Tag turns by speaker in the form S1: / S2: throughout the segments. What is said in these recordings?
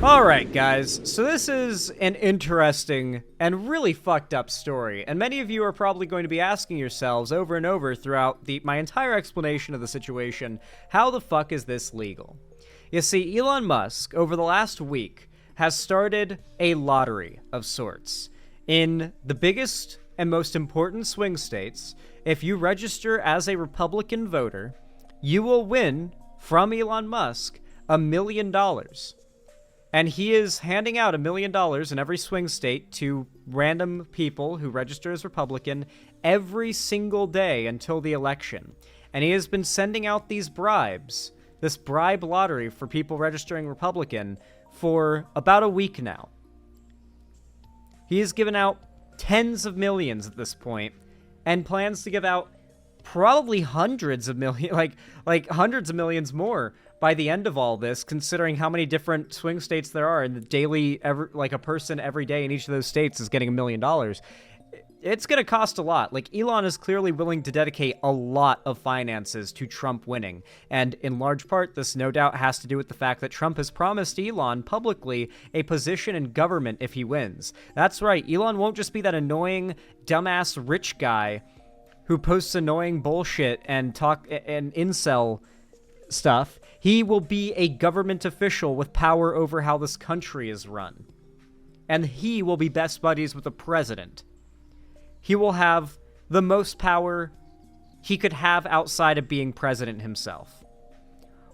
S1: Alright guys, so this is an interesting and really fucked up story, and many of you are probably going to be asking yourselves over and over throughout my entire explanation of the situation, how the fuck is this legal? You see, Elon Musk, over the last week, has started a lottery of sorts. In the biggest and most important swing states, if you register as a Republican voter, you will win, from Elon Musk, $1 million. And he is handing out $1 million in every swing state to random people who register as Republican every single day until the election. And he has been sending out these bribes, this bribe lottery for people registering Republican, for about a week now. He has given out tens of millions at this point, and plans to give out probably hundreds of millions, like hundreds of millions more by the end of all this, considering how many different swing states there are, and the daily, a person every day in each of those states is getting $1 million. It's going to cost a lot. Like, Elon is clearly willing to dedicate a lot of finances to Trump winning. And in large part, this no doubt has to do with the fact that Trump has promised Elon publicly a position in government if he wins. That's right. Elon won't just be that annoying, dumbass rich guy who posts annoying bullshit and incel stuff. He will be a government official with power over how this country is run. And he will be best buddies with the president. He will have the most power he could have outside of being president himself.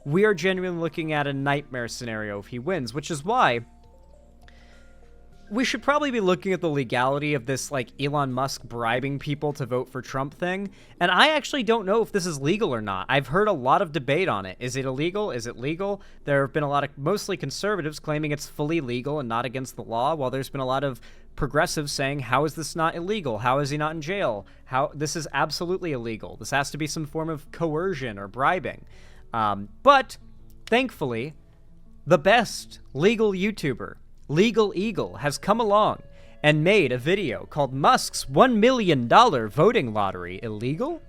S1: We are genuinely looking at a nightmare scenario if he wins, which is why we should probably be looking at the legality of this, like, Elon Musk bribing people to vote for Trump thing. And I actually don't know if this is legal or not. I've heard a lot of debate on it. Is it illegal? Is it legal? There have been a lot of, mostly conservatives, claiming it's fully legal and not against the law, while there's been a lot of progressives saying, how is this not illegal? How is he not in jail? This is absolutely illegal. This has to be some form of coercion or bribing. But, thankfully, the best legal YouTuber, Legal Eagle, has come along and made a video called Musk's $1 million voting lottery illegal?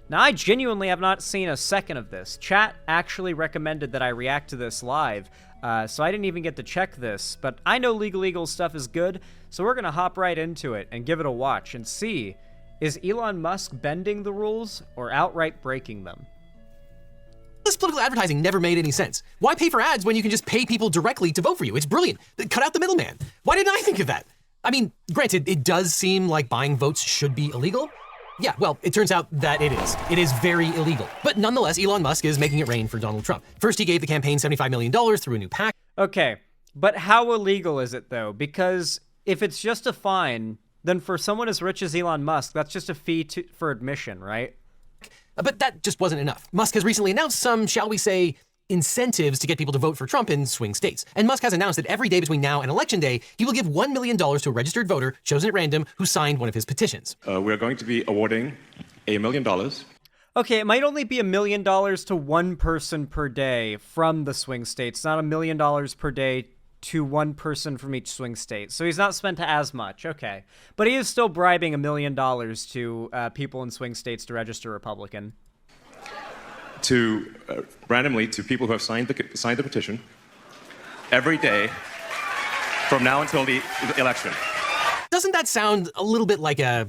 S1: Now, I genuinely have not seen a second of this. Chat actually recommended that I react to this live, so I didn't even get to check this, but I know Legal Eagle's stuff is good, so we're going to hop right into it and give it a watch and see, is Elon Musk bending the rules or outright breaking them?
S2: This political advertising never made any sense. Why pay for ads when you can just pay people directly to vote for you? It's brilliant. Cut out the middleman. Why didn't I think of that? I mean, granted, it does seem like buying votes should be illegal. Yeah, well, it turns out that it is. It is very illegal. But nonetheless, Elon Musk is making it rain for Donald Trump. First, he gave the campaign $75 million through a new PAC.
S1: Okay, but how illegal is it, though? Because if it's just a fine, then for someone as rich as Elon Musk, that's just a fee for admission, right?
S2: But that just wasn't enough. Musk has recently announced some, shall we say, incentives to get people to vote for Trump in swing states. And Musk has announced that every day between now and Election Day, he will give $1 million to a registered voter chosen at random who signed one of his petitions.
S3: We're going to be awarding $1 million.
S1: Okay, it might only be $1 million to one person per day from the swing states, not $1 million per day to one person from each swing state. So he's not spent as much, okay. But he is still bribing $1 million to people in swing states to register Republican.
S3: To randomly to people who have signed the petition every day from now until the election.
S2: Doesn't that sound a little bit like a,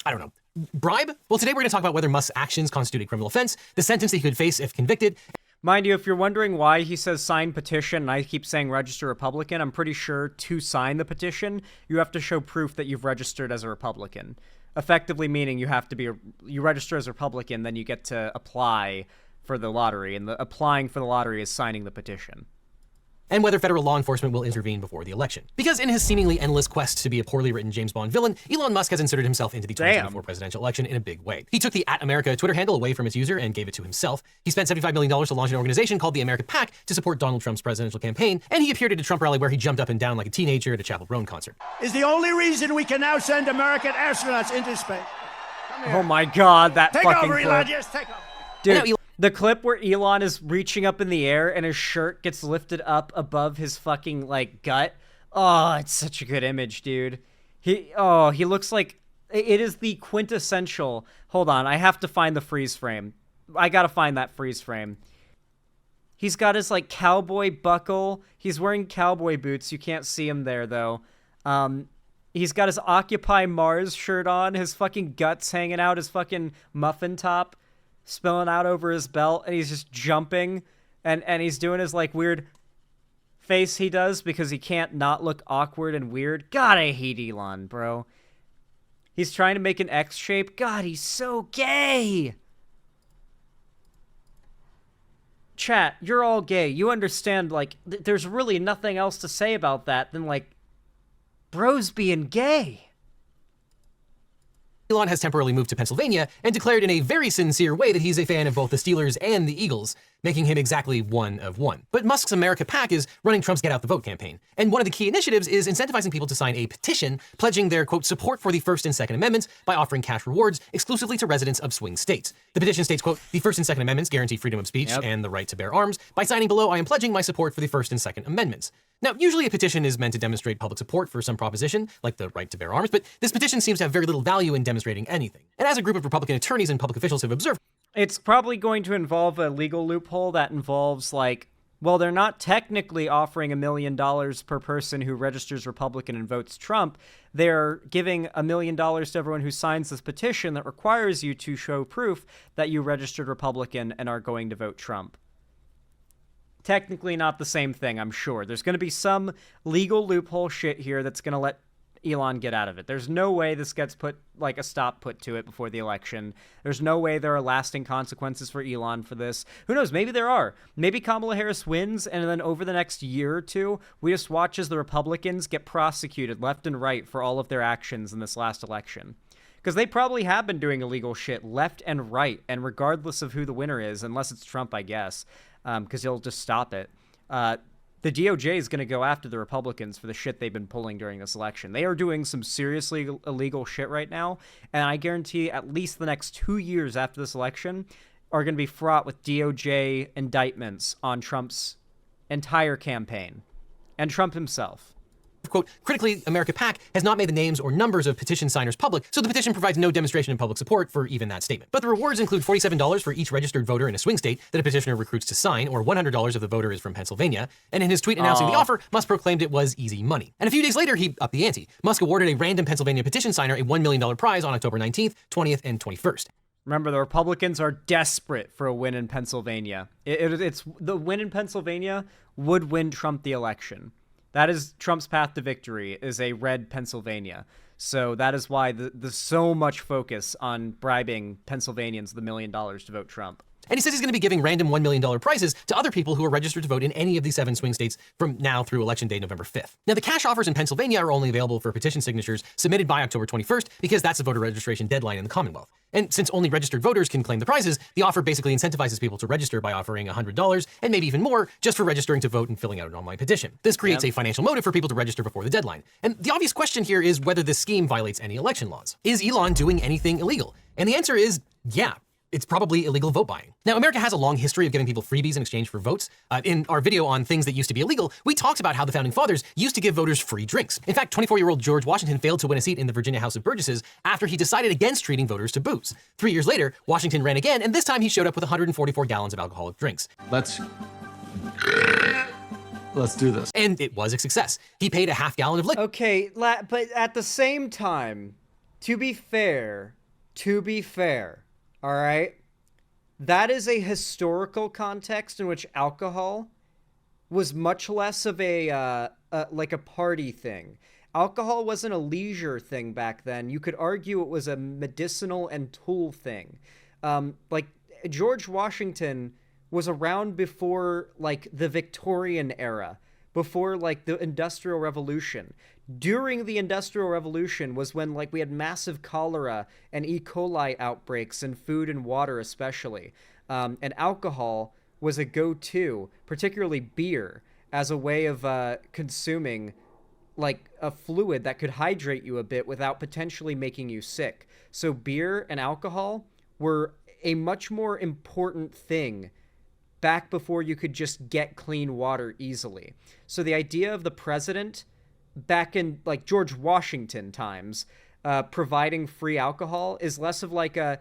S2: I don't know, bribe? Well, today we're going to talk about whether Musk's actions constitute a criminal offense, the sentence that he could face if convicted.
S1: Mind you, if you're wondering why he says sign petition and I keep saying register Republican, I'm pretty sure to sign the petition, you have to show proof that you've registered as a Republican. Effectively meaning you register as a Republican, then you get to apply for the lottery, and applying for the lottery is signing the petition.
S2: And whether federal law enforcement will intervene before the election. Because in his seemingly endless quest to be a poorly written James Bond villain, Elon Musk has inserted himself into the 2024 presidential election in a big way. He took the @America Twitter handle away from its user and gave it to himself. He spent $75 million to launch an organization called the America PAC to support Donald Trump's presidential campaign, and he appeared at a Trump rally where he jumped up and down like a teenager at a Chappell Roan concert.
S4: Is the only reason we can now send American astronauts into space.
S1: Oh my god, that
S4: Take
S1: fucking
S4: over,
S1: clip.
S4: Elon, yes, take over.
S1: Dude, the clip where Elon is reaching up in the air and his shirt gets lifted up above his fucking, like, gut. Oh, it's such a good image, dude. He looks like... It is the quintessential... Hold on, I have to find the freeze frame. I gotta find that freeze frame. He's got his, like, cowboy buckle. He's wearing cowboy boots. You can't see him there, though. He's got his Occupy Mars shirt on, his fucking guts hanging out, his fucking muffin top spilling out over his belt, and he's just jumping, and he's doing his, like, weird face he does because he can't not look awkward and weird. God, I hate Elon, bro. He's trying to make an X shape. God, he's so gay. Chat, you're all gay. You understand, like, there's really nothing else to say about that than, like, bros being gay.
S2: Elon has temporarily moved to Pennsylvania and declared in a very sincere way that he's a fan of both the Steelers and the Eagles, making him exactly one of one. But Musk's America PAC is running Trump's Get Out the Vote campaign. And one of the key initiatives is incentivizing people to sign a petition pledging their, quote, support for the First and Second Amendments by offering cash rewards exclusively to residents of swing states. The petition states, quote, the First and Second Amendments guarantee freedom of speech and the right to bear arms. By signing below, I am pledging my support for the First and Second Amendments. Now, usually a petition is meant to demonstrate public support for some proposition, like the right to bear arms, but this petition seems to have very little value in demonstrating anything. And as a group of Republican attorneys and public officials have observed,
S1: it's probably going to involve a legal loophole that involves, like, well, they're not technically offering $1 million per person who registers Republican and votes Trump. They're giving $1 million to everyone who signs this petition that requires you to show proof that you registered Republican and are going to vote Trump. Technically not the same thing, I'm sure. There's going to be some legal loophole shit here that's going to let Elon get out of it. There's no way this gets put, like, a stop put to it before the election. There's no way there are lasting consequences for Elon for this. Who knows? Maybe there are. Maybe Kamala Harris wins, and then over the next year or two, we just watch as the Republicans get prosecuted left and right for all of their actions in this last election. Because they probably have been doing illegal shit left and right, and regardless of who the winner is, unless it's Trump, I guess, because he'll just stop it. The DOJ is going to go after the Republicans for the shit they've been pulling during this election. They are doing some seriously illegal shit right now, and I guarantee at least the next 2 years after this election are going to be fraught with DOJ indictments on Trump's entire campaign and Trump himself.
S2: Quote, critically, America PAC has not made the names or numbers of petition signers public, so the petition provides no demonstration of public support for even that statement. But the rewards include $47 for each registered voter in a swing state that a petitioner recruits to sign, or $100 if the voter is from Pennsylvania. And in his tweet announcing the offer, Musk proclaimed it was easy money. And a few days later, he upped the ante. Musk awarded a random Pennsylvania petition signer a $1 million prize on October 19th, 20th, and 21st.
S1: Remember, the Republicans are desperate for a win in Pennsylvania. It's the win in Pennsylvania would win Trump the election. That is Trump's path to victory, is a red Pennsylvania. So that is why there's so much focus on bribing Pennsylvanians the $1 million to vote Trump.
S2: And he says he's going to be giving random $1 million prizes to other people who are registered to vote in any of the 7 swing states from now through Election Day, November 5th. Now, the cash offers in Pennsylvania are only available for petition signatures submitted by October 21st because that's the voter registration deadline in the Commonwealth. And since only registered voters can claim the prizes, the offer basically incentivizes people to register by offering $100 and maybe even more just for registering to vote and filling out an online petition. This creates a financial motive for people to register before the deadline. And the obvious question here is whether this scheme violates any election laws. Is Elon doing anything illegal? And the answer is yeah. It's probably illegal vote buying. Now, America has a long history of giving people freebies in exchange for votes. In our video on things that used to be illegal, we talked about how the founding fathers used to give voters free drinks. In fact, 24-year-old George Washington failed to win a seat in the Virginia House of Burgesses after he decided against treating voters to booze. 3 years later, Washington ran again, and this time he showed up with 144 gallons of alcoholic drinks.
S5: Let's do this.
S2: And it was a success. He paid a half gallon of liquor.
S1: Okay, but at the same time, to be fair, all right? That is a historical context in which alcohol was much less of like a party thing. Alcohol wasn't a leisure thing back then. You could argue it was a medicinal and tool thing. Like, George Washington was around before, like, the Victorian era, before, like, the Industrial Revolution. During the Industrial Revolution was when, like, we had massive cholera and E. coli outbreaks in food and water especially. And alcohol was a go-to, particularly beer, as a way of consuming, like, a fluid that could hydrate you a bit without potentially making you sick. So beer and alcohol were a much more important thing back before you could just get clean water easily. So the idea of the president back in, like, George Washington times, providing free alcohol is less of like a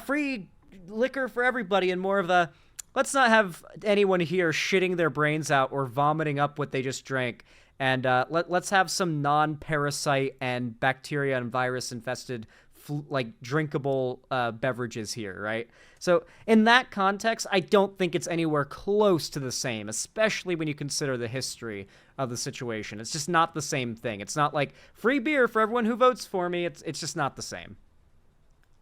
S1: free liquor for everybody and more of the let's not have anyone here shitting their brains out or vomiting up what they just drank. And let's have some non-parasite and bacteria and virus-infested, like, drinkable beverages here, right? So in that context, I don't think it's anywhere close to the same, especially when you consider the history of the situation. It's just not the same thing. It's not like free beer for everyone who votes for me. It's just not the same.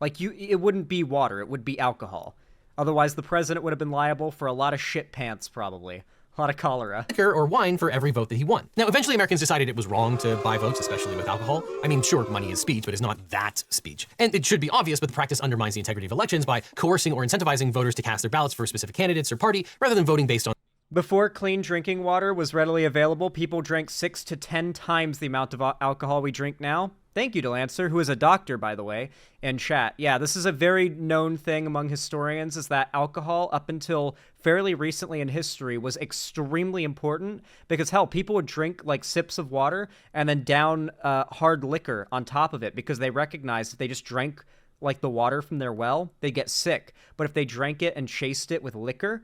S1: Like, it wouldn't be water. It would be alcohol. Otherwise, the president would have been liable for a lot of shit pants, probably. A lot of cholera.
S2: Liquor or wine for every vote that he won. Now, eventually Americans decided it was wrong to buy votes, especially with alcohol. I mean, sure, money is speech, but it's not that speech. And it should be obvious, but the practice undermines the integrity of elections by coercing or incentivizing voters to cast their ballots for specific candidates or party, rather than voting based on.
S1: Before clean drinking water was readily available, people drank 6 to 10 times the amount of alcohol we drink now. Thank you, Delancey, who is a doctor, by the way, in chat. Yeah, this is a very known thing among historians, is that alcohol, up until fairly recently in history, was extremely important because, hell, people would drink, like, sips of water and then down hard liquor on top of it because they recognized if they just drank, like, the water from their well, they'd get sick. But if they drank it and chased it with liquor,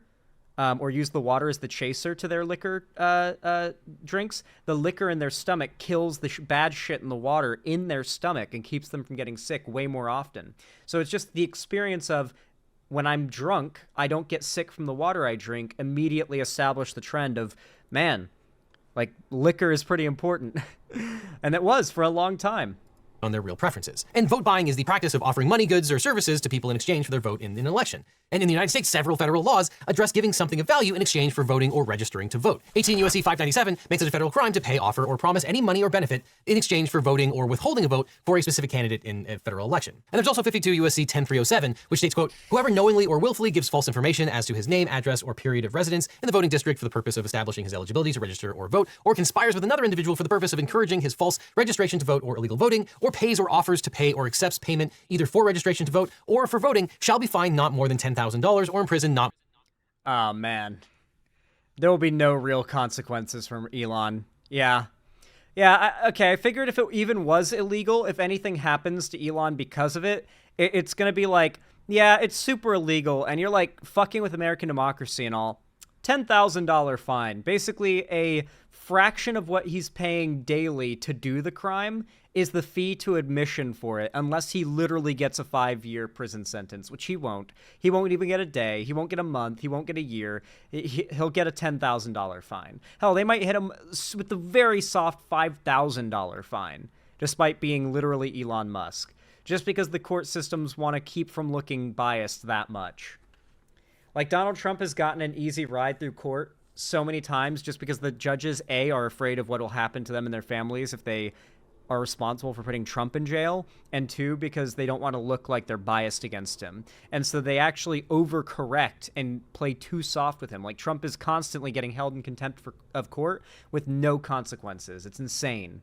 S1: or use the water as the chaser to their liquor drinks, the liquor in their stomach kills the bad shit in the water in their stomach and keeps them from getting sick way more often. So it's just the experience of, when I'm drunk, I don't get sick from the water I drink, immediately establish the trend of, man, like, liquor is pretty important. And it was for a long time.
S2: On their real preferences. And vote buying is the practice of offering money, goods, or services to people in exchange for their vote in an election. And in the United States, several federal laws address giving something of value in exchange for voting or registering to vote. 18 U.S.C. 597 makes it a federal crime to pay, offer, or promise any money or benefit in exchange for voting or withholding a vote for a specific candidate in a federal election. And there's also 52 U.S.C. 10307, which states, quote, whoever knowingly or willfully gives false information as to his name, address, or period of residence in the voting district for the purpose of establishing his eligibility to register or vote, or conspires with another individual for the purpose of encouraging his false registration to vote or illegal voting, or pays or offers to pay or accepts payment either for registration to vote or for voting, shall be fined not more than $10,000 or imprisoned not.
S1: Oh, man. There will be no real consequences from Elon. Yeah. Yeah, okay, I figured if it even was illegal, if anything happens to Elon because of it, it's going to be like, yeah, it's super illegal, and you're, like, fucking with American democracy and all. $10,000 fine. Basically, a fraction of what he's paying daily to do the crime is the fee to admission for it, unless he literally gets a 5-year prison sentence, which he won't. He won't even get a day. He won't get a month. He won't get a year. He'll get a $10,000 fine. Hell, they might hit him with the very soft $5,000 fine, despite being literally Elon Musk, just because the court systems want to keep from looking biased that much. Like, Donald Trump has gotten an easy ride through court so many times just because the judges, A, are afraid of what will happen to them and their families if they are responsible for putting Trump in jail, and 2, because they don't want to look like they're biased against him. And so they actually overcorrect and play too soft with him. Like, Trump is constantly getting held in contempt of court with no consequences. It's insane.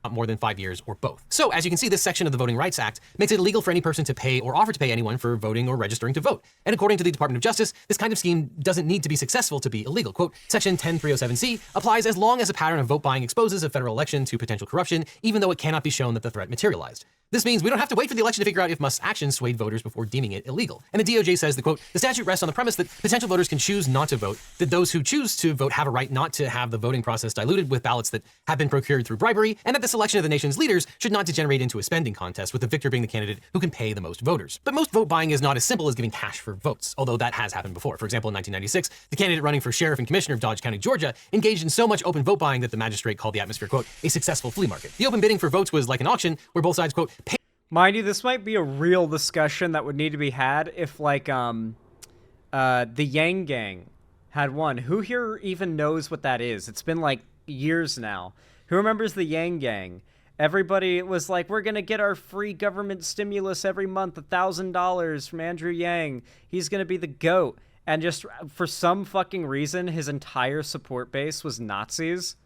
S2: More than 5 years or both. So, as you can see, this section of the Voting Rights Act makes it illegal for any person to pay or offer to pay anyone for voting or registering to vote. And according to the Department of Justice, this kind of scheme doesn't need to be successful to be illegal. Quote, Section 10307C applies as long as a pattern of vote buying exposes a federal election to potential corruption, even though it cannot be shown that the threat materialized. This means we don't have to wait for the election to figure out if Musk's actions swayed voters before deeming it illegal. And the DOJ says that, quote, the statute rests on the premise that potential voters can choose not to vote, that those who choose to vote have a right not to have the voting process diluted with ballots that have been procured through bribery, and that the selection of the nation's leaders should not degenerate into a spending contest, with the victor being the candidate who can pay the most voters. But most vote buying is not as simple as giving cash for votes, although that has happened before. For example, in 1996, the candidate running for sheriff and commissioner of Dodge County, Georgia, engaged in so much open vote buying that the magistrate called the atmosphere, quote, a successful flea market. The open bidding for votes was like an auction where both sides, quote, pay.
S1: Mind you, this might be a real discussion that would need to be had if, like, the Yang Gang had won. Who here even knows what that is? It's been, like, years now. Who remembers the Yang Gang? Everybody was like, we're going to get our free government stimulus every month, $1,000 from Andrew Yang. He's going to be the GOAT. And just for some fucking reason, his entire support base was Nazis.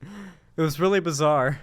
S1: It was really bizarre.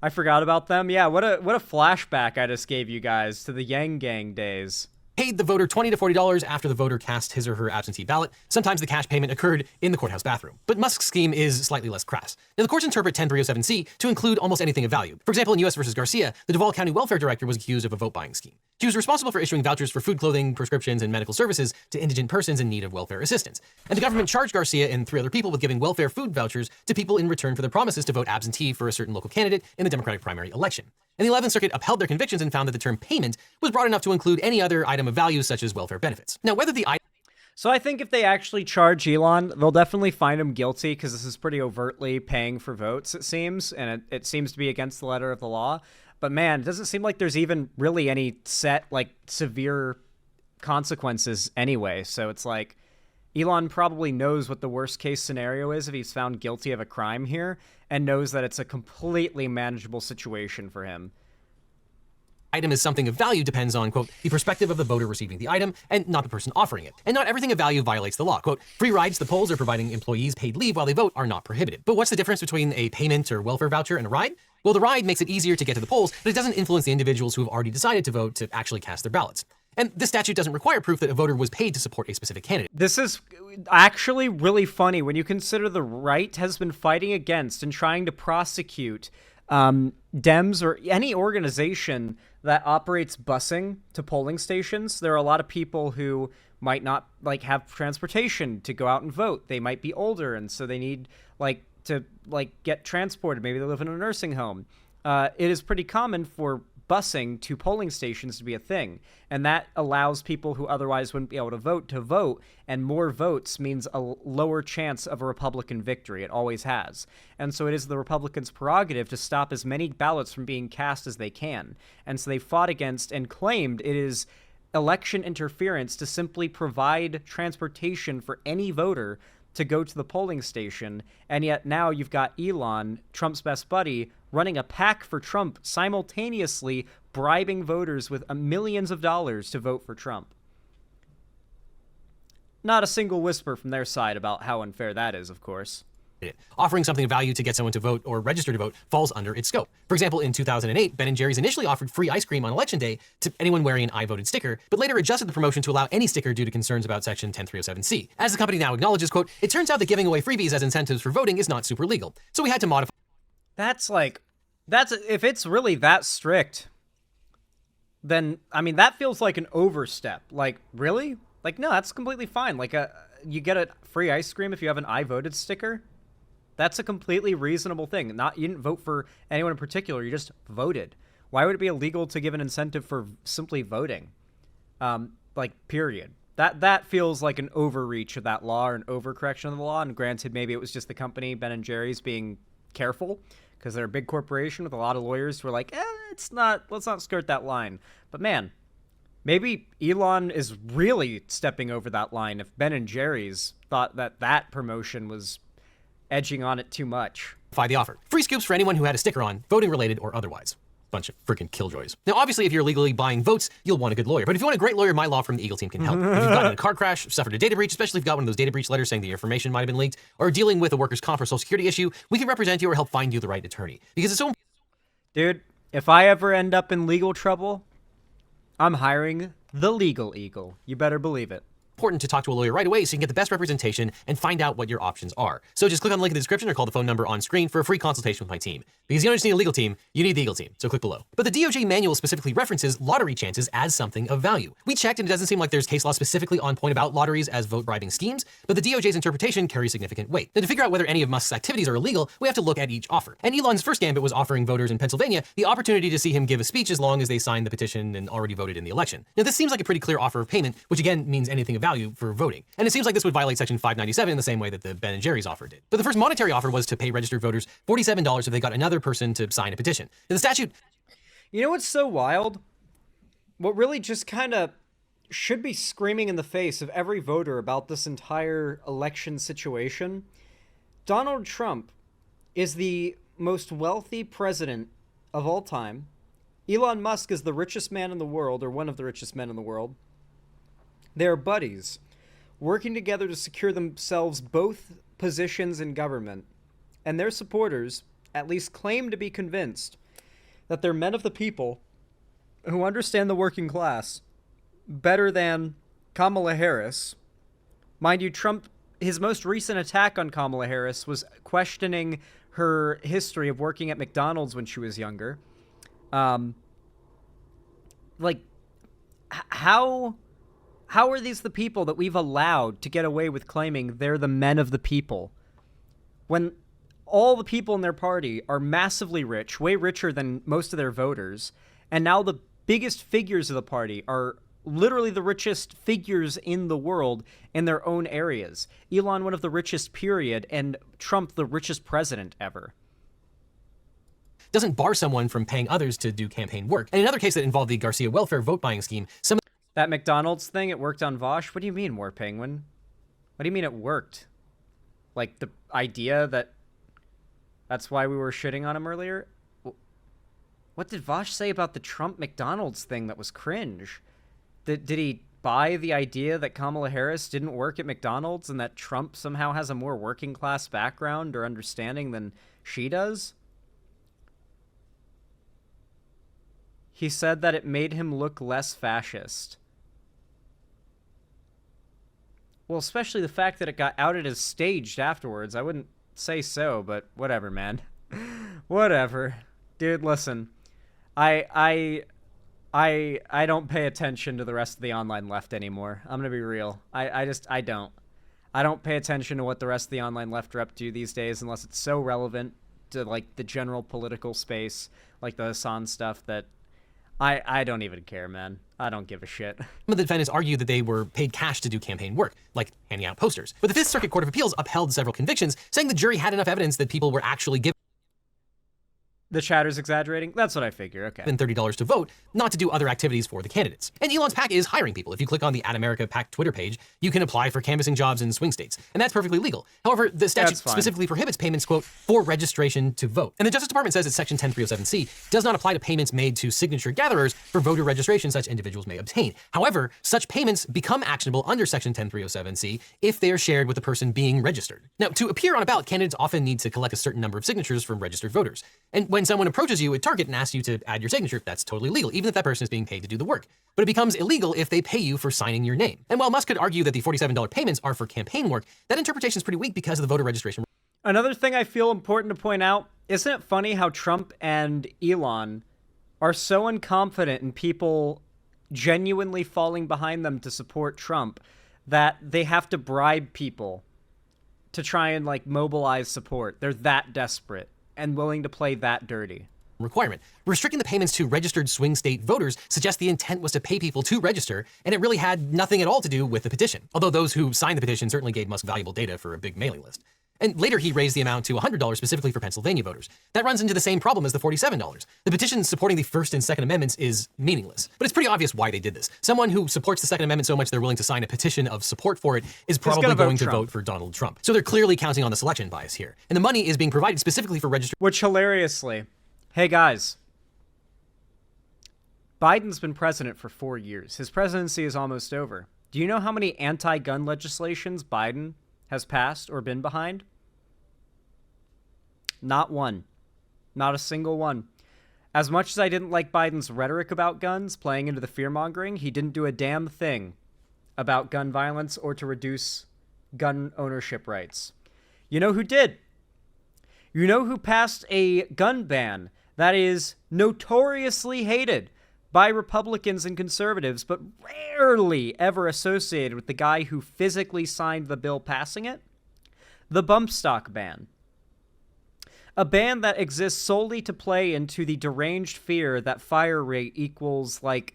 S1: I forgot about them. Yeah, what a flashback I just gave you guys to the Yang Gang days.
S2: Paid the voter $20 to $40 after the voter cast his or her absentee ballot. Sometimes the cash payment occurred in the courthouse bathroom. But Musk's scheme is slightly less crass. Now, the courts interpret 10307C to include almost anything of value. For example, in U.S. versus Garcia, the Duval County welfare director was accused of a vote buying scheme. She was responsible for issuing vouchers for food, clothing, prescriptions, and medical services to indigent persons in need of welfare assistance. And the government charged Garcia and 3 other people with giving welfare food vouchers to people in return for their promises to vote absentee for a certain local candidate in the Democratic primary election. And the 11th Circuit upheld their convictions and found that the term payment was broad enough to include any other item of value such as welfare benefits. Now, whether the
S1: So I think if they actually charge Elon, they'll definitely find him guilty because this is pretty overtly paying for votes, it seems, and it seems to be against the letter of the law. But man, it doesn't seem like there's even really any set, like, severe consequences anyway. So it's like Elon probably knows what the worst case scenario is if he's found guilty of a crime here and knows that it's a completely manageable situation for him.
S2: item is something of value depends on, quote, the perspective of the voter receiving the item and not the person offering it. And not everything of value violates the law. Quote, free rides to the polls or providing employees paid leave while they vote are not prohibited. But what's the difference between a payment or welfare voucher and a ride? Well, the ride makes it easier to get to the polls, but it doesn't influence the individuals who have already decided to vote to actually cast their ballots. And this statute doesn't require proof that a voter was paid to support a specific candidate.
S1: This is actually really funny when you consider the right has been fighting against and trying to prosecute Dems or any organization that operates busing to polling stations. There are a lot of people who might not have transportation to go out and vote. They might be older, and so they need to get transported. Maybe they live in a nursing home. It is pretty common for busing to polling stations to be a thing, and that allows people who otherwise wouldn't be able to vote, and more votes means a lower chance of a Republican victory. It always has. And so it is the Republicans' prerogative to stop as many ballots from being cast as they can. And so they fought against and claimed it is election interference to simply provide transportation for any voter to go to the polling station, and yet now you've got Elon, Trump's best buddy, running a PAC for Trump, simultaneously bribing voters with millions of dollars to vote for Trump. Not a single whisper from their side about how unfair that is, of course.
S2: Offering something of value to get someone to vote or register to vote falls under its scope. For example, in 2008, Ben & Jerry's initially offered free ice cream on Election Day to anyone wearing an I voted sticker, but later adjusted the promotion to allow any sticker due to concerns about Section 10307C. As the company now acknowledges, quote, it turns out that giving away freebies as incentives for voting is not super legal, so we had to modify.
S1: If it's really that strict, then, I mean, that feels like an overstep. Really? No, that's completely fine. You get a free ice cream if you have an I voted sticker. That's a completely reasonable thing. You didn't vote for anyone in particular, you just voted. Why would it be illegal to give an incentive for simply voting? Period. That feels like an overreach of that law or an overcorrection of the law. And granted, maybe it was just the company, Ben & Jerry's, being careful because they're a big corporation with a lot of lawyers who are like, let's not skirt that line. But man, maybe Elon is really stepping over that line if Ben & Jerry's thought that promotion was edging on it too much.
S2: The offer. Free scoops for anyone who had a sticker on, voting related or otherwise. Bunch of freaking killjoys. Now, obviously, if you're legally buying votes, you'll want a good lawyer. But if you want a great lawyer, my law firm, the Eagle Team, can help. If you've gotten in a car crash, suffered a data breach, especially if you've got one of those data breach letters saying the information might have been leaked, or dealing with a workers' comp or social security issue, we can represent you or help find you the right attorney. Because it's so...
S1: Dude, if I ever end up in legal trouble, I'm hiring the Legal Eagle. You better believe it.
S2: Important to talk to a lawyer right away so you can get the best representation and find out what your options are. So just click on the link in the description or call the phone number on screen for a free consultation with my team. Because you don't just need a legal team, you need the Eagle Team. So click below. But the DOJ manual specifically references lottery chances as something of value. We checked and it doesn't seem like there's case law specifically on point about lotteries as vote bribing schemes, but the DOJ's interpretation carries significant weight. Now, to figure out whether any of Musk's activities are illegal, we have to look at each offer. And Elon's first gambit was offering voters in Pennsylvania the opportunity to see him give a speech as long as they signed the petition and already voted in the election. Now, this seems like a pretty clear offer of payment, which again means anything of value for voting. And it seems like this would violate Section 597 in the same way that the Ben & Jerry's offer did. But the first monetary offer was to pay registered voters $47 if they got another person to sign a petition. And the statute...
S1: You know what's so wild? What really just kind of should be screaming in the face of every voter about this entire election situation? Donald Trump is the most wealthy president of all time. Elon Musk is the richest man in the world, or one of the richest men in the world. They're buddies, working together to secure themselves both positions in government, and their supporters at least claim to be convinced that they're men of the people who understand the working class better than Kamala Harris. Mind you, Trump, his most recent attack on Kamala Harris was questioning her history of working at McDonald's when she was younger. how are these the people that we've allowed to get away with claiming they're the men of the people when all the people in their party are massively rich, way richer than most of their voters, and now the biggest figures of the party are literally the richest figures in the world in their own areas. Elon, one of the richest, period, and Trump, the richest president ever.
S2: Doesn't bar someone from paying others to do campaign work. And another case that involved the Garcia welfare vote buying scheme, some
S1: That McDonald's thing, it worked on Vosh? What do you mean, War Penguin? What do you mean it worked? Like the idea that that's why we were shitting on him earlier? What did Vosh say about the Trump McDonald's thing that was cringe? Did he buy the idea that Kamala Harris didn't work at McDonald's and that Trump somehow has a more working class background or understanding than she does? He said that it made him look less fascist. Well, especially the fact that it got outed as staged afterwards. I wouldn't say so, but whatever, man. Whatever. Dude, listen. I don't pay attention to the rest of the online left anymore. I'm gonna be real. I don't. I don't pay attention to what the rest of the online left are up to these days unless it's so relevant to, like, the general political space, like the Hassan stuff, that I don't even care, man. I don't give a shit.
S2: of the defendants argue that they were paid cash to do campaign work, like handing out posters. But the Fifth Circuit Court of Appeals upheld several convictions, saying the jury had enough evidence that people were actually given
S1: The chatter's exaggerating? That's what I figure, okay.
S2: $30 to vote, not to do other activities for the candidates. And Elon's PAC is hiring people. If you click on the At America PAC Twitter page, you can apply for canvassing jobs in swing states. And that's perfectly legal. However, the statute specifically prohibits payments, quote, for registration to vote. And the Justice Department says that Section 10307C does not apply to payments made to signature gatherers for voter registration such individuals may obtain. However, such payments become actionable under Section 10307C if they are shared with the person being registered. Now, to appear on a ballot, candidates often need to collect a certain number of signatures from registered voters. And when someone approaches you at Target and asks you to add your signature, that's totally legal, even if that person is being paid to do the work. But it becomes illegal if they pay you for signing your name. And while Musk could argue that the $47 payments are for campaign work, that interpretation is pretty weak because of the voter registration.
S1: Another thing I feel important to point out, isn't it funny how Trump and Elon are so unconfident in people genuinely falling behind them to support Trump that they have to bribe people to try and, like, mobilize support. They're that desperate and willing to play that dirty.
S2: Requirement. Restricting the payments to registered swing state voters suggests the intent was to pay people to register, and it really had nothing at all to do with the petition. Although those who signed the petition certainly gave Musk valuable data for a big mailing list. And later he raised the amount to $100 specifically for Pennsylvania voters. That runs into the same problem as the $47. The petition supporting the First and Second Amendments is meaningless. But it's pretty obvious why they did this. Someone who supports the Second Amendment so much they're willing to sign a petition of support for it is probably going to vote for Donald Trump. So they're clearly counting on the selection bias here. And the money is being provided specifically for registered.
S1: Which, hilariously, hey guys, Biden's been president for 4 years. His presidency is almost over. Do you know how many anti-gun legislations Biden has passed or been behind? Not one. Not a single one. As much as I didn't like Biden's rhetoric about guns, playing into the fear-mongering, he didn't do a damn thing about gun violence or to reduce gun ownership rights. You know who did? You know who passed a gun ban that is notoriously hated by Republicans and conservatives, but rarely ever associated with the guy who physically signed the bill passing it? The bump stock ban. A ban that exists solely to play into the deranged fear that fire rate equals, like,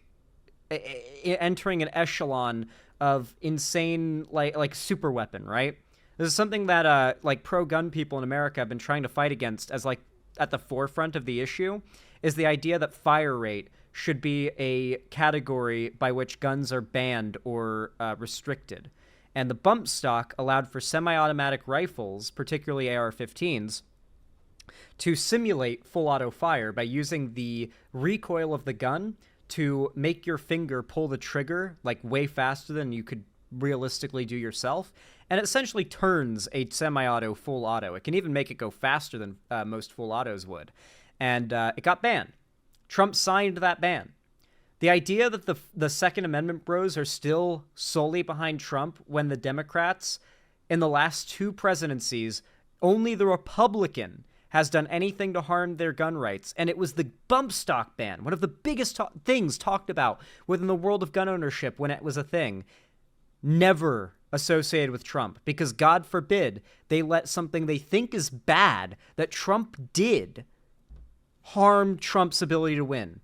S1: entering an echelon of insane, like super weapon, right? This is something that, like, pro-gun people in America have been trying to fight against as, like, at the forefront of the issue, is the idea that fire rate should be a category by which guns are banned or restricted. And the bump stock allowed for semi-automatic rifles, particularly AR-15s, to simulate full auto fire by using the recoil of the gun to make your finger pull the trigger, like, way faster than you could realistically do yourself. And it essentially turns a semi-auto full auto. It can even make it go faster than most full autos would. And it got banned. Trump signed that ban. The idea that the Second Amendment bros are still solely behind Trump when the Democrats, in the last 2 presidencies, only the Republican has done anything to harm their gun rights. And it was the bump stock ban, one of the biggest things talked about within the world of gun ownership when it was a thing. Never associated with Trump, because God forbid they let something they think is bad that Trump did harm Trump's ability to win.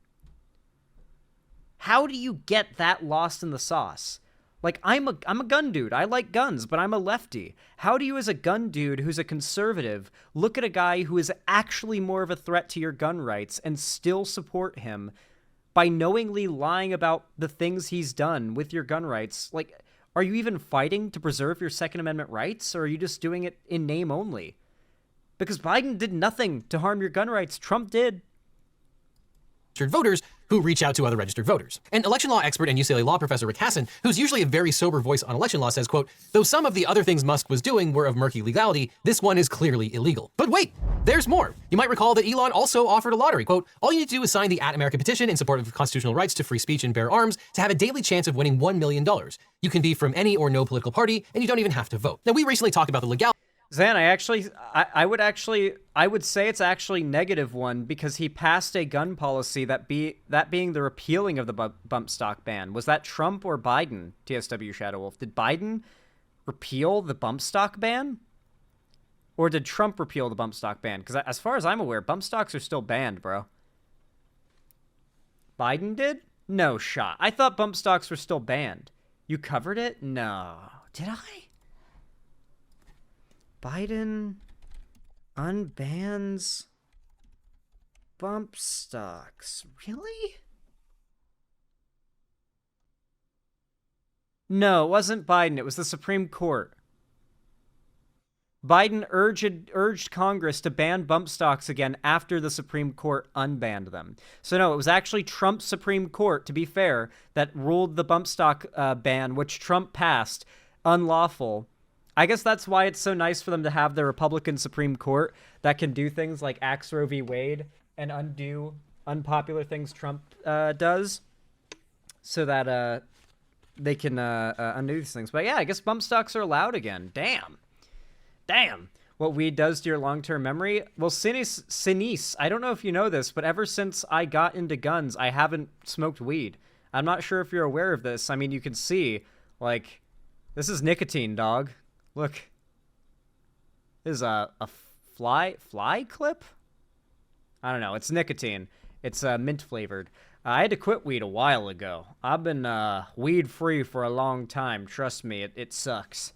S1: How do you get that lost in the sauce? Like, I'm a gun dude. I like guns, but I'm a lefty. How do you, as a gun dude who's a conservative, look at a guy who is actually more of a threat to your gun rights and still support him by knowingly lying about the things he's done with your gun rights? Like, are you even fighting to preserve your Second Amendment rights, or are you just doing it in name only? Because Biden did nothing to harm your gun rights. Trump did.
S2: Voters who reach out to other registered voters. And election law expert and UCLA law professor Rick Hasson, who's usually a very sober voice on election law, says, quote, though some of the other things Musk was doing were of murky legality, this one is clearly illegal. But wait, there's more. You might recall that Elon also offered a lottery. Quote, all you need to do is sign the @America petition in support of constitutional rights to free speech and bear arms to have a daily chance of winning $1 million. You can be from any or no political party, and you don't even have to vote. Now, we recently talked about the legality.
S1: Zan, I would say it's actually -1 because he passed a gun policy that being the repealing of the bump stock ban. Was that Trump or Biden, TSW Shadow Wolf? Did Biden repeal the bump stock ban? Or did Trump repeal the bump stock ban? Because as far as I'm aware, bump stocks are still banned, bro. Biden did? No shot. I thought bump stocks were still banned. You covered it? No. Did I? Biden unbans bump stocks. Really? No, it wasn't Biden. It was the Supreme Court. Biden urged Congress to ban bump stocks again after the Supreme Court unbanned them. So no, it was actually Trump's Supreme Court, to be fair, that ruled the bump stock ban, which Trump passed, unlawful. I guess that's why it's so nice for them to have the Republican Supreme Court that can do things like axe Roe v. Wade and undo unpopular things Trump does, so that they can undo these things. But yeah, I guess bump stocks are allowed again. Damn. What weed does to your long-term memory? Well, Sinise, I don't know if you know this, but ever since I got into guns, I haven't smoked weed. I'm not sure if you're aware of this. I mean, you can see, like, this is nicotine, dog. Look, this is a fly clip? I don't know. It's nicotine. It's mint flavored. I had to quit weed a while ago. I've been weed free for a long time. Trust me, it sucks.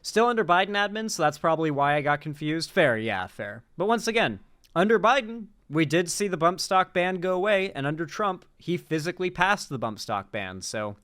S1: Still under Biden admin, so that's probably why I got confused. Fair, yeah, fair. But once again, under Biden, we did see the bump stock ban go away, and under Trump, he physically passed the bump stock ban. So,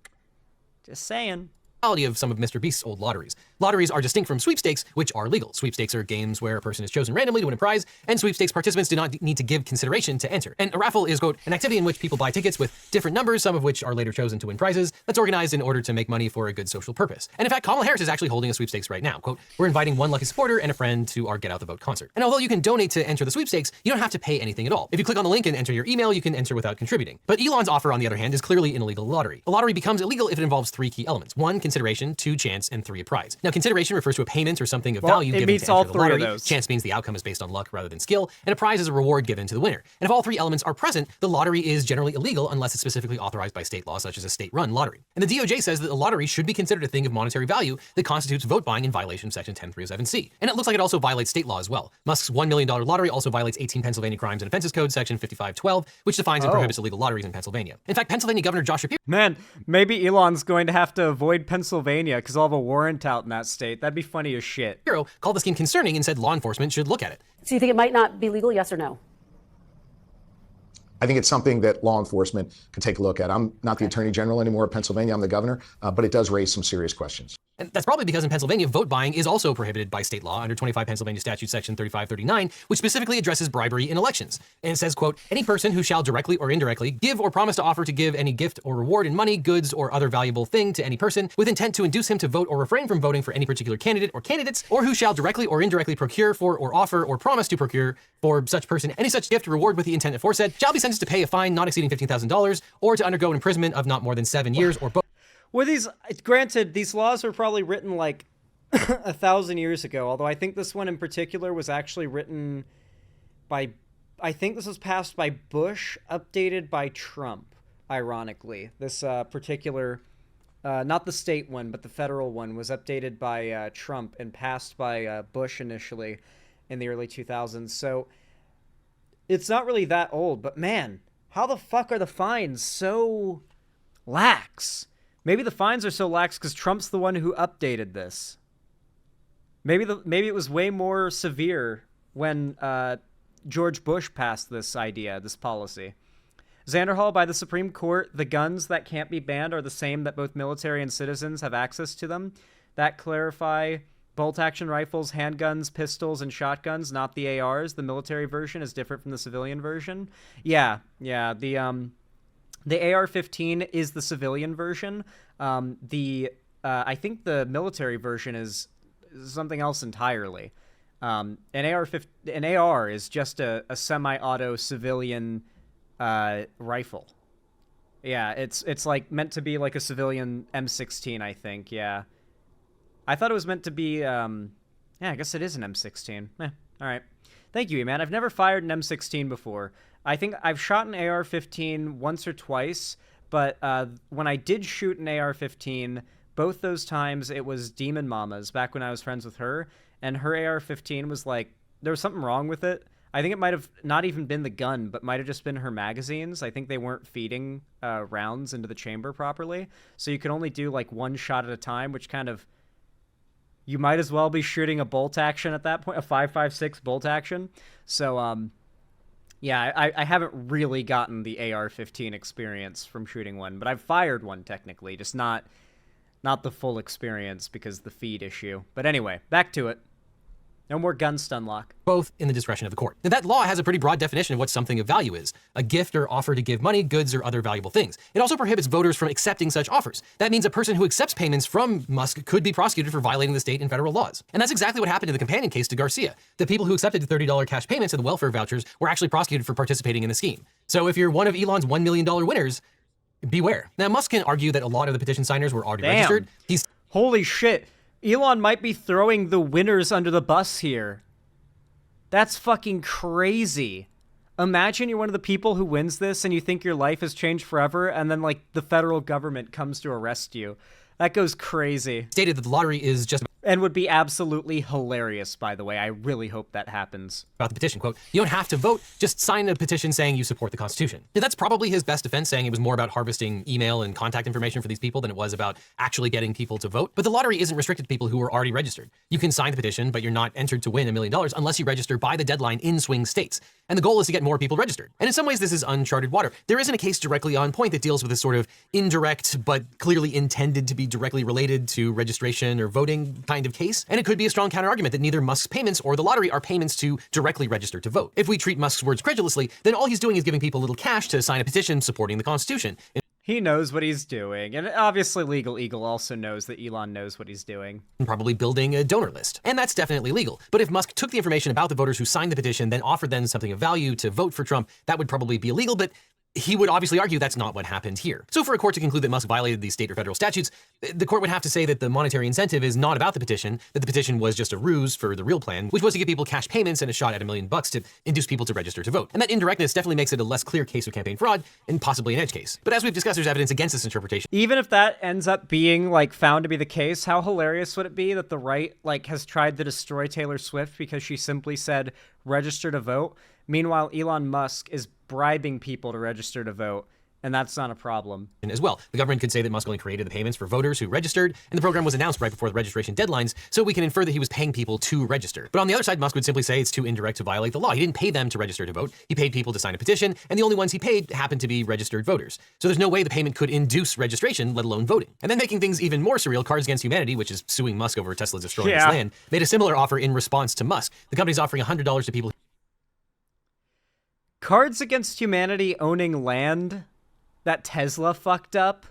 S1: just saying.
S2: Of some of Mr. Beast's old lotteries. Lotteries are distinct from sweepstakes, which are legal. Sweepstakes are games where a person is chosen randomly to win a prize, and sweepstakes participants do not need to give consideration to enter. And a raffle is, quote, an activity in which people buy tickets with different numbers, some of which are later chosen to win prizes, that's organized in order to make money for a good social purpose. And in fact, Kamala Harris is actually holding a sweepstakes right now. Quote, we're inviting one lucky supporter and a friend to our Get Out the Vote concert. And although you can donate to enter the sweepstakes, you don't have to pay anything at all. If you click on the link and enter your email, you can enter without contributing. But Elon's offer, on the other hand, is clearly an illegal lottery. A lottery becomes illegal if it involves 3 key elements. 1, consideration, 2, chance, and 3, a prize. Now, consideration refers to a payment or something of value given to enter the lottery. Chance means the outcome is based on luck rather than skill, and a prize is a reward given to the winner. And if all 3 elements are present, the lottery is generally illegal unless it's specifically authorized by state law, such as a state-run lottery. And the DOJ says that a lottery should be considered a thing of monetary value that constitutes vote buying in violation of Section 10307C. And it looks like it also violates state law as well. Musk's $1 million lottery also violates 18 Pennsylvania Crimes and Offenses Code, Section 5512, which defines and prohibits illegal lotteries in Pennsylvania. In fact, Pennsylvania Governor Josh Shapiro—
S1: Man, maybe Elon's going to have to avoid Pennsylvania because he'll have a warrant out in that state. That'd be funny as shit.
S2: Called the scheme concerning and said law enforcement should look at it.
S5: So you think it might not be legal, yes or no?
S6: I think it's something that law enforcement can take a look at. I'm not the Attorney General anymore of Pennsylvania. I'm the governor, but it does raise some serious questions.
S2: And that's probably because in Pennsylvania, vote buying is also prohibited by state law under 25 Pennsylvania Statute Section 3539, which specifically addresses bribery in elections. And it says, quote, any person who shall directly or indirectly give or promise to offer to give any gift or reward in money, goods, or other valuable thing to any person with intent to induce him to vote or refrain from voting for any particular candidate or candidates, or who shall directly or indirectly procure for or offer or promise to procure for such person any such gift or reward with the intent aforesaid, shall be sentenced to pay a fine not exceeding $15,000 or to undergo an imprisonment of not more than 7 years or both.
S1: Well, granted, these laws were probably written like 1,000 years ago, although I think this one in particular was actually written I think this was passed by Bush, updated by Trump, ironically. This particular, not the state one, but the federal one was updated by Trump and passed by Bush initially in the early 2000s. So it's not really that old, but man, how the fuck are the fines so lax? Maybe the fines are so lax because Trump's the one who updated this. Maybe it was way more severe when George Bush passed this policy. Xanderhall, by the Supreme Court, the guns that can't be banned are the same that both military and citizens have access to them. That clarify bolt-action rifles, handguns, pistols, and shotguns, not the ARs. The military version is different from the civilian version. Yeah. The AR-15 is the civilian version. I think the military version is something else entirely. An AR is just a semi-auto civilian rifle. Yeah, it's like meant to be like a civilian M16, I think. Yeah, I thought it was meant to be. Yeah, I guess it is an M16. All right. Thank you, man. I've never fired an M16 before. I think I've shot an AR-15 once or twice, but when I did shoot an AR-15, both those times it was Demon Mama's back when I was friends with her, and her AR-15 was like, there was something wrong with it. I think it might have not even been the gun, but might have just been her magazines. I think they weren't feeding rounds into the chamber properly, so you could only do like one shot at a time, which kind of, you might as well be shooting a bolt action at that point, a 5.56 bolt action. So, yeah, I haven't really gotten the AR-15 experience from shooting one, but I've fired one technically, just not the full experience because of the feed issue. But anyway, back to it. No more gun stun lock.
S2: Both in the discretion of the court. Now, that law has a pretty broad definition of what something of value is: a gift or offer to give money, goods, or other valuable things. It also prohibits voters from accepting such offers. That means a person who accepts payments from Musk could be prosecuted for violating the state and federal laws. And that's exactly what happened in the companion case to Garcia. The people who accepted $30 cash payments of the welfare vouchers were actually prosecuted for participating in the scheme. So if you're one of Elon's $1 million winners, beware. Now, Musk can argue that a lot of the petition signers were already registered.
S1: Holy shit. Elon might be throwing the winners under the bus here. That's fucking crazy. Imagine you're one of the people who wins this and you think your life has changed forever, and then like the federal government comes to arrest you. That goes crazy.
S2: Stated that the lottery is just
S1: and would be absolutely hilarious, by the way. I really hope that happens.
S2: About the petition, quote, "You don't have to vote, just sign a petition saying you support the Constitution." Now, that's probably his best defense, saying it was more about harvesting email and contact information for these people than it was about actually getting people to vote. But the lottery isn't restricted to people who are already registered. You can sign the petition, but you're not entered to win $1 million unless you register by the deadline in swing states. And the goal is to get more people registered. And in some ways, this is uncharted water. There isn't a case directly on point that deals with this sort of indirect, but clearly intended to be directly related to registration or voting kind of case. And it could be a strong counterargument that neither Musk's payments or the lottery are payments to directly register to vote. If we treat Musk's words credulously, then all he's doing is giving people a little cash to sign a petition supporting the Constitution.
S1: He knows what he's doing, and obviously Legal Eagle also knows that Elon knows what he's doing.
S2: And probably building a donor list. And that's definitely legal. But if Musk took the information about the voters who signed the petition, then offered them something of value to vote for Trump, that would probably be illegal, but he would obviously argue that's not what happened here. So for a court to conclude that Musk violated these state or federal statutes, the court would have to say that the monetary incentive is not about the petition, that the petition was just a ruse for the real plan, which was to give people cash payments and a shot at $1 million to induce people to register to vote. And that indirectness definitely makes it a less clear case of campaign fraud and possibly an edge case. But as we've discussed, there's evidence against this interpretation.
S1: Even if that ends up being like found to be the case, how hilarious would it be that the right like has tried to destroy Taylor Swift because she simply said register to vote? Meanwhile, Elon Musk is bribing people to register to vote. And that's not a problem.
S2: As well, the government could say that Musk only created the payments for voters who registered, and the program was announced right before the registration deadlines, so we can infer that he was paying people to register. But on the other side, Musk would simply say it's too indirect to violate the law. He didn't pay them to register to vote. He paid people to sign a petition, and the only ones he paid happened to be registered voters. So there's no way the payment could induce registration, let alone voting. And then making things even more surreal, Cards Against Humanity, which is suing Musk over Tesla destroying his land, made a similar offer in response to Musk. The company's offering $100 to people.
S1: Cards Against Humanity owning land that Tesla fucked up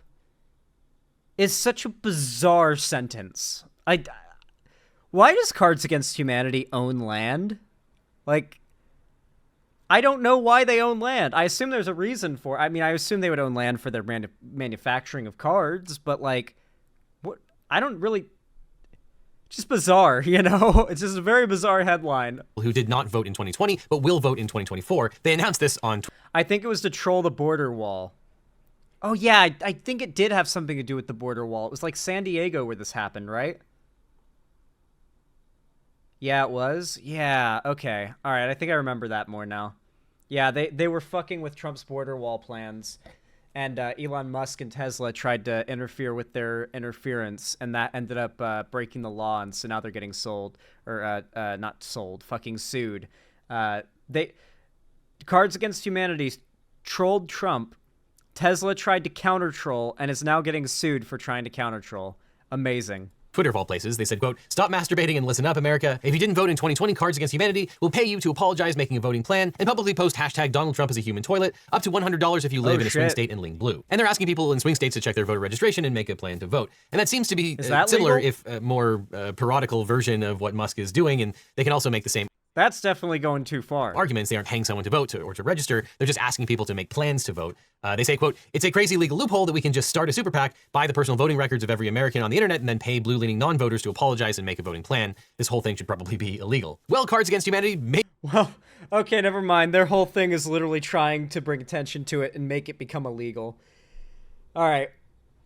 S1: is such a bizarre sentence. Why does Cards Against Humanity own land? Like, I don't know why they own land. I assume there's a reason for it. I mean, I assume they would own land for their manufacturing of cards, but like, what? I don't really... Just bizarre, you know? It's just a very bizarre headline.
S2: Who did not vote in 2020, but will vote in 2024. They announced this on
S1: I think it was to troll the border wall. Oh yeah, I think it did have something to do with the border wall. It was like San Diego where this happened, right? Yeah, it was? Yeah, okay. Alright, I think I remember that more now. Yeah, they were fucking with Trump's border wall plans. And Elon Musk and Tesla tried to interfere with their interference, and that ended up breaking the law, and so now they're getting sold. Or, not sold, fucking sued. Cards Against Humanity trolled Trump. Tesla tried to counter-troll, and is now getting sued for trying to counter-troll. Amazing.
S2: Twitter of all places. They said, quote, "Stop masturbating and listen up, America. If you didn't vote in 2020, Cards Against Humanity will pay you to apologize making a voting plan and publicly post hashtag Donald Trump is a human toilet, up to $100 if you live in a swing state and lean blue." And they're asking people in swing states to check their voter registration and make a plan to vote. And that seems to be similar,
S1: legal?
S2: if a more parodical version of what Musk is doing. And they can also make the same
S1: That's definitely going too far.
S2: arguments. They aren't paying someone to vote or to register. They're just asking people to make plans to vote. They say, quote, "It's a crazy legal loophole that we can just start a super PAC, buy the personal voting records of every American on the internet, and then pay blue-leaning non-voters to apologize and make a voting plan. This whole thing should probably be illegal." Well, Cards Against Humanity may...
S1: Well, okay, never mind. Their whole thing is literally trying to bring attention to it and make it become illegal. All right.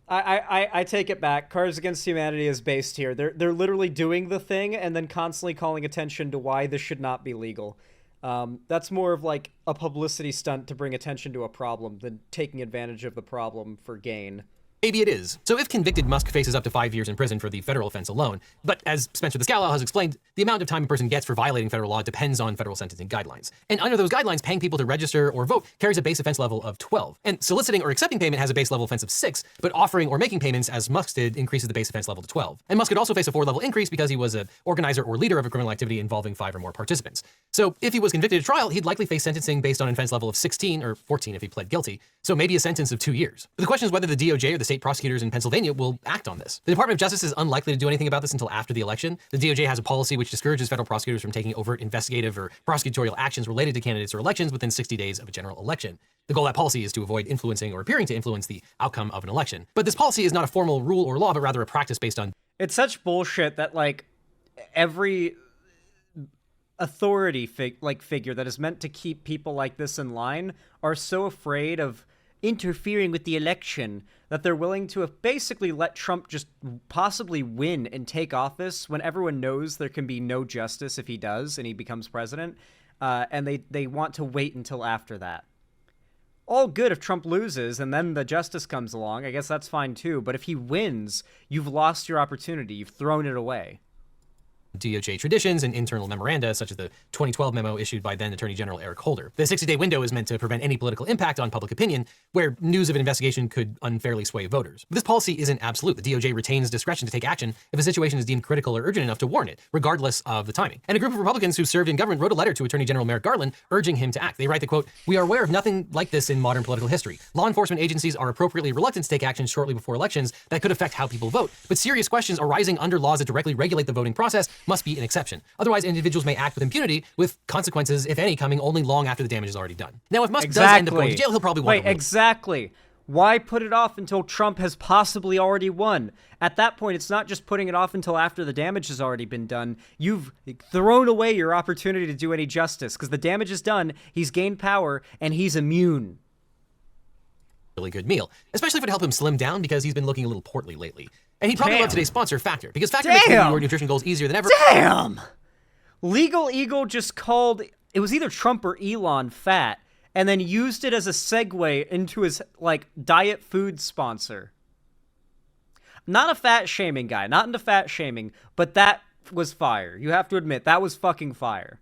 S1: I take it back. Cards Against Humanity is based here. They're literally doing the thing and then constantly calling attention to why this should not be legal. That's more of like a publicity stunt to bring attention to a problem than taking advantage of the problem for gain.
S2: Maybe it is. So if convicted, Musk faces up to 5 years in prison for the federal offense alone. But as Spencer the Scowl has explained, the amount of time a person gets for violating federal law depends on federal sentencing guidelines. And under those guidelines, paying people to register or vote carries a base offense level of 12. And soliciting or accepting payment has a base level offense of 6, but offering or making payments, as Musk did, increases the base offense level to 12. And Musk could also face a 4-level increase because he was an organizer or leader of a criminal activity involving 5 or more participants. So if he was convicted at trial, he'd likely face sentencing based on an offense level of 16 or 14 if he pled guilty. So maybe a sentence of 2 years. But the question is whether the DOJ or the state prosecutors in Pennsylvania will act on this. The Department of Justice is unlikely to do anything about this until after the election. The DOJ has a policy which discourages federal prosecutors from taking overt investigative or prosecutorial actions related to candidates or elections within 60 days of a general election. The goal of that policy is to avoid influencing or appearing to influence the outcome of an election. But this policy is not a formal rule or law, but rather a practice based on...
S1: It's such bullshit that, like, every authority figure that is meant to keep people like this in line are so afraid of interfering with the election that they're willing to basically let Trump just possibly win and take office when everyone knows there can be no justice if he does and he becomes president, and they want to wait until after that. All good if Trump loses and then the justice comes along. I guess that's fine too. But if he wins, you've lost your opportunity. You've thrown it away.
S2: DOJ traditions and internal memoranda, such as the 2012 memo issued by then Attorney General Eric Holder. The 60-day window is meant to prevent any political impact on public opinion, where news of an investigation could unfairly sway voters. But this policy isn't absolute. The DOJ retains discretion to take action if a situation is deemed critical or urgent enough to warrant it, regardless of the timing. And a group of Republicans who served in government wrote a letter to Attorney General Merrick Garland urging him to act. They write the quote, "We are aware of nothing like this in modern political history. Law enforcement agencies are appropriately reluctant to take action shortly before elections that could affect how people vote. But serious questions arising under laws that directly regulate the voting process must be an exception. Otherwise, individuals may act with impunity, with consequences, if any, coming only long after the damage is already done." Now, if Musk does end up going to jail, he'll probably want to win.
S1: Exactly. Why put it off until Trump has possibly already won? At that point, it's not just putting it off until after the damage has already been done. You've thrown away your opportunity to do any justice, because the damage is done, he's gained power, and he's immune.
S2: Really good meal, especially if it helped him slim down because he's been looking a little portly lately. And he'd probably love today's sponsor, Factor, because Factor makes meeting your nutrition goals easier than ever.
S1: Damn! Legal Eagle just called, it was either Trump or Elon fat, and then used it as a segue into his, like, diet food sponsor. Not a fat shaming guy, not into fat shaming, but that was fire. You have to admit, that was fucking fire.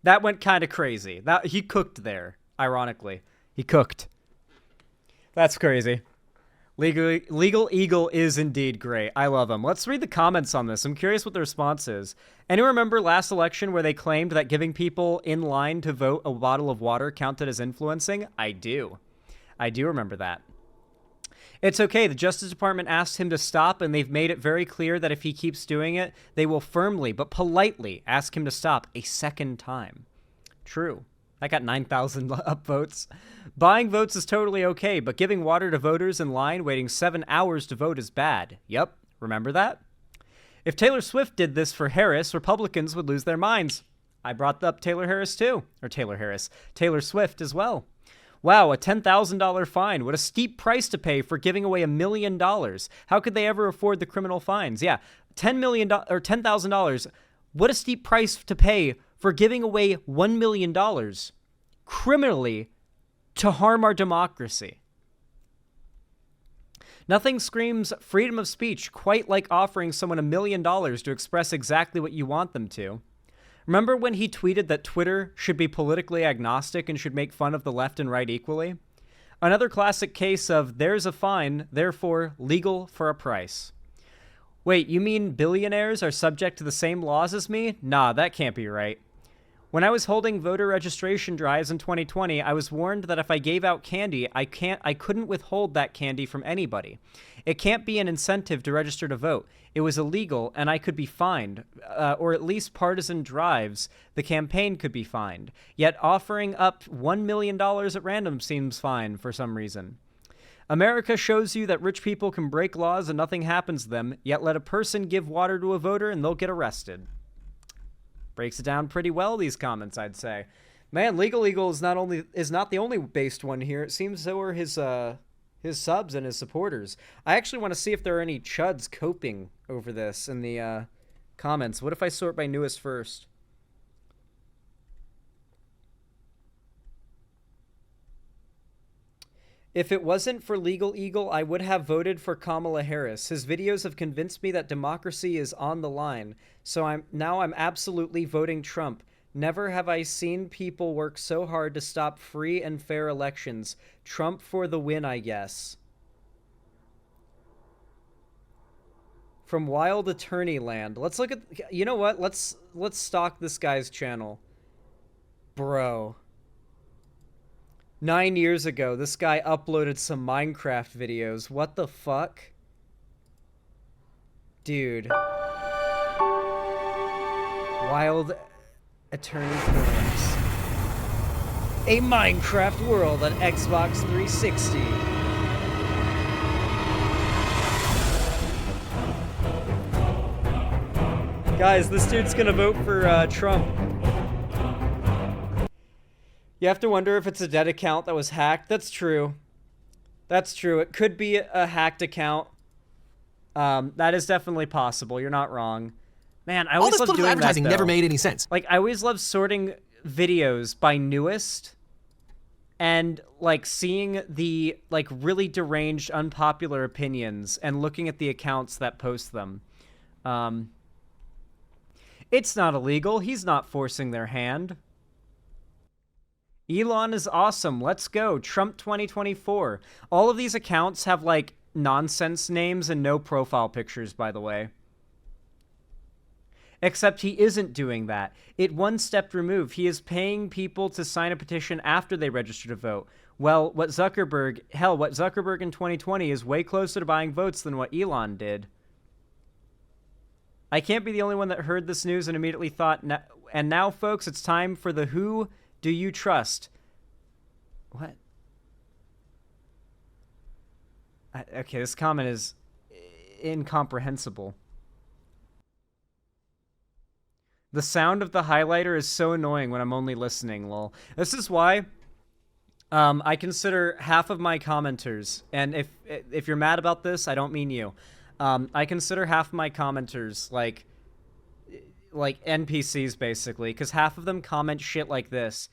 S1: That went kind of crazy. He cooked there, ironically. He cooked. That's crazy. Legal Eagle is indeed great. I love him. Let's read the comments on this. I'm curious what the response is. Anyone remember last election where they claimed that giving people in line to vote a bottle of water counted as influencing? I do. I do remember that. It's okay. The Justice Department asked him to stop, and they've made it very clear that if he keeps doing it, they will firmly but politely ask him to stop a second time. True. I got 9,000 upvotes. Buying votes is totally okay, but giving water to voters in line waiting 7 hours to vote is bad. Yep, remember that? If Taylor Swift did this for Harris, Republicans would lose their minds. I brought up Taylor Harris too. Or Taylor Swift as well. Wow, a $10,000 fine. What a steep price to pay for giving away $1 million. How could they ever afford the criminal fines? Yeah, $10 million or $10,000. What a steep price to pay for giving away $1 million criminally to harm our democracy. Nothing screams freedom of speech quite like offering someone $1 million to express exactly what you want them to. Remember when he tweeted that Twitter should be politically agnostic and should make fun of the left and right equally? Another classic case of there's a fine, therefore legal for a price. Wait, you mean billionaires are subject to the same laws as me? Nah, that can't be right. When I was holding voter registration drives in 2020, I was warned that if I gave out candy, I couldn't withhold that candy from anybody. It can't be an incentive to register to vote. It was illegal, and I could be fined, or at least partisan drives, the campaign could be fined. Yet offering up $1 million at random seems fine for some reason. America shows you that rich people can break laws and nothing happens to them, yet let a person give water to a voter and they'll get arrested. Breaks it down pretty well, these comments, I'd say. Man, Legal Eagle is not the only based one here. It seems so are his subs and his supporters. I actually want to see if there are any chuds coping over this in the comments. What if I sort by newest first? If it wasn't for Legal Eagle, I would have voted for Kamala Harris. His videos have convinced me that democracy is on the line. So I'm absolutely voting Trump. Never have I seen people work so hard to stop free and fair elections. Trump for the win, I guess. From Wild Attorney Land. Let's look at, you know what? Let's stalk this guy's channel. Bro. 9 years ago, this guy uploaded some Minecraft videos. What the fuck? Dude. Wild Attorney Forums. A Minecraft world on Xbox 360. Guys, this dude's gonna vote for Trump. You have to wonder if it's a dead account that was hacked. That's true. That's true. It could be a hacked account. That is definitely possible. You're not wrong. Man, I always love doing that,
S2: advertising never made any sense.
S1: Like, I always love sorting videos by newest and, like, seeing the, like, really deranged, unpopular opinions and looking at the accounts that post them. It's not illegal. He's not forcing their hand. Elon is awesome. Let's go. Trump 2024. All of these accounts have, like, nonsense names and no profile pictures, by the way. Except he isn't doing that. It one step removed. He is paying people to sign a petition after they register to vote. Well, what Zuckerberg in 2020 is way closer to buying votes than what Elon did. I can't be the only one that heard this news and immediately thought, and now, folks, it's time for the Who Do You Trust? What? Okay, this comment is incomprehensible. The sound of the highlighter is so annoying when I'm only listening, lol. This is why I consider half of my commenters, and if you're mad about this, I don't mean you. I consider half of my commenters like NPCs, basically, because half of them comment shit like this.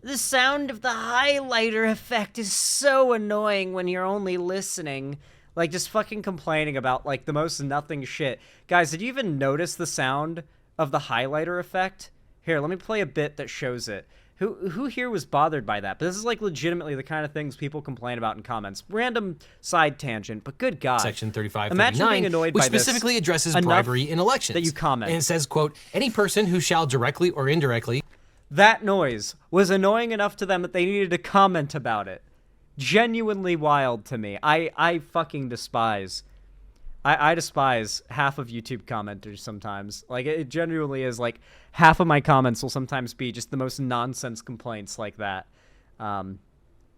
S1: The sound of the highlighter effect is so annoying when you're only listening. Like, just fucking complaining about, like, the most nothing shit. Guys, did you even notice the sound of the highlighter effect? Here, let me play a bit that shows it. Who here was bothered by that? But this is, like, legitimately the kind of things people complain about in comments. Random side tangent, but good God.
S2: Section 3539,
S1: imagine being annoyed
S2: which
S1: by this
S2: specifically addresses bribery in elections.
S1: that you comment.
S2: And it says, quote, any person who shall directly or indirectly...
S1: That noise was annoying enough to them that they needed to comment about it. Genuinely wild to me. I fucking despise. I despise half of YouTube commenters sometimes. Like, it genuinely is, like, half of my comments will sometimes be just the most nonsense complaints like that.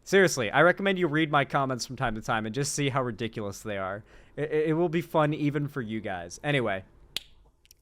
S1: Seriously, I recommend you read my comments from time to time and just see how ridiculous they are. It will be fun even for you guys. Anyway,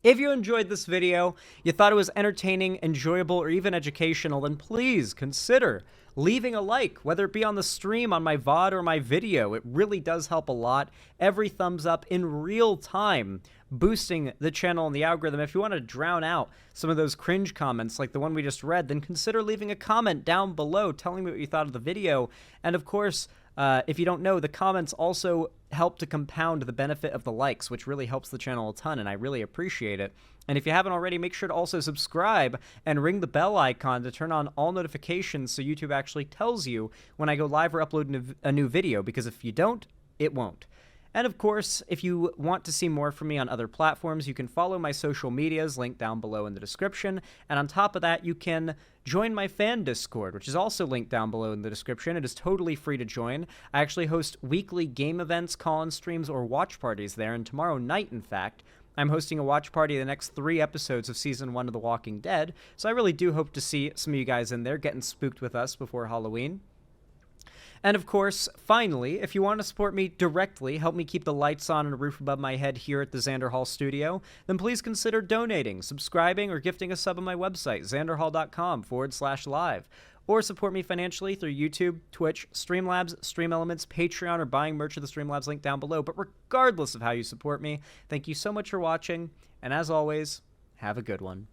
S1: if you enjoyed this video, you thought it was entertaining, enjoyable, or even educational, then please consider leaving a like, whether it be on the stream, on my VOD, or my video. It really does help a lot. Every thumbs up in real time, boosting the channel and the algorithm. If you want to drown out some of those cringe comments like the one we just read, then consider leaving a comment down below telling me what you thought of the video. And of course, if you don't know, the comments also help to compound the benefit of the likes, which really helps the channel a ton, and I really appreciate it. And if you haven't already, make sure to also subscribe and ring the bell icon to turn on all notifications so YouTube actually tells you when I go live or upload a new video, because if you don't, it won't. And of course, if you want to see more from me on other platforms, you can follow my social medias, linked down below in the description. And on top of that, you can join my fan Discord, which is also linked down below in the description. It is totally free to join. I actually host weekly game events, call-in streams, or watch parties there. And tomorrow night, in fact, I'm hosting a watch party of the next 3 episodes of Season 1 of The Walking Dead. So I really do hope to see some of you guys in there getting spooked with us before Halloween. And of course, finally, if you want to support me directly, help me keep the lights on and a roof above my head here at the Xander Hall studio, then please consider donating, subscribing, or gifting a sub on my website, xanderhall.com/live. Or support me financially through YouTube, Twitch, Streamlabs, Stream Elements, Patreon, or buying merch at the Streamlabs link down below. But regardless of how you support me, thank you so much for watching, and as always, have a good one.